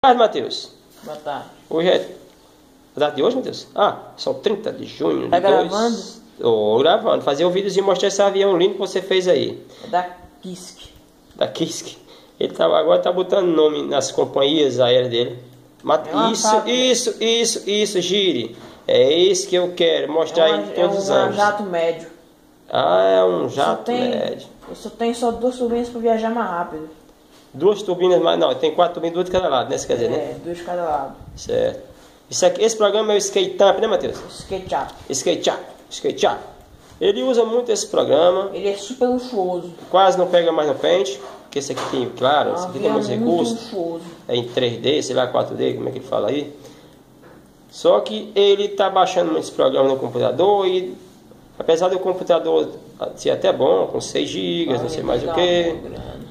tarde, Matheus. Boa tarde. Hoje é a data de hoje, Matheus? Ah, são 30 de junho. Tá gravando? Tô gravando. Fazer um vídeo e mostrar esse avião lindo que você fez aí. É da Kisk. Da Kisk. Ele agora tá botando nome nas companhias aéreas dele. Isso, Gire. É isso que eu quero mostrar em todos os anos. É um jato médio. Ah, é um jato médio. Eu só tenho só 2 turbinas para viajar mais rápido. 2 turbinas, mas não, tem 4 turbinas, 2 de cada lado, né? Você quer dizer, né? É, 2 de cada lado. Certo. Esse programa é o Skate Up, né, Matheus? Skate Up. Skate Up. Ele usa muito esse programa. Ele é super luxuoso. Quase não pega mais no pente. Porque esse aqui tem, claro, esse aqui tem muitos recursos. Luxuoso. É em 3D, sei lá, 4D, como é que ele fala aí. Só que ele tá baixando esse programa no computador e, apesar do computador ser até bom, com 6 GB, não sei mais o que,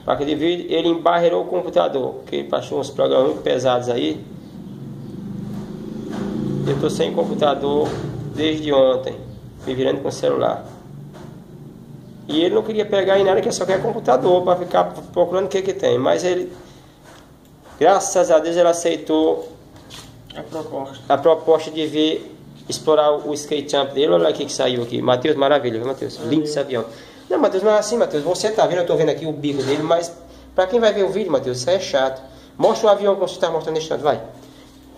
placa de vídeo, ele embarreirou o computador, porque ele baixou uns programas muito pesados aí. Eu tô sem computador desde ontem, me virando com o celular. E ele não queria pegar em nada, que só quer computador para ficar procurando o que tem. Mas ele, graças a Deus, ele aceitou a proposta de vir explorar o skate jump dele. Olha aqui que saiu aqui. Matheus, maravilha, viu, Matheus? Lindo esse avião. Não, Matheus, não é assim, Matheus. Você tá vendo, eu tô vendo aqui o bico dele, mas para quem vai ver o vídeo, Matheus, isso aí é chato. Mostra o avião que você está mostrando nesse instante, vai.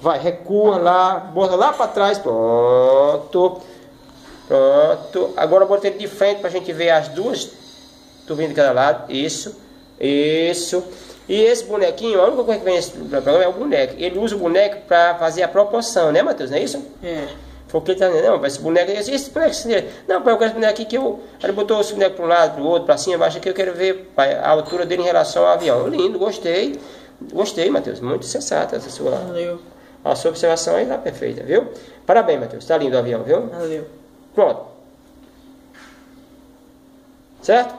Vai, recua lá, bota lá para trás, pronto. Pronto, agora eu botei ele de frente para a gente ver as 2 turbinas de cada lado. Isso. E esse bonequinho, a única coisa que vem nesse programa é o boneco. Ele usa o boneco para fazer a proporção, né, Matheus? Não é isso? É. Porque ele tá dizendo, não, esse boneco, não, eu quero esse boneco aqui que eu. Ele botou esse boneco para um lado, para o outro, para cima, abaixo aqui, eu quero ver a altura dele em relação ao avião. Lindo, gostei. Gostei, Matheus. Muito sensata essa sua. Valeu. A sua observação aí tá perfeita, viu? Parabéns, Matheus. Tá lindo o avião, viu? Valeu. Pronto. Certo?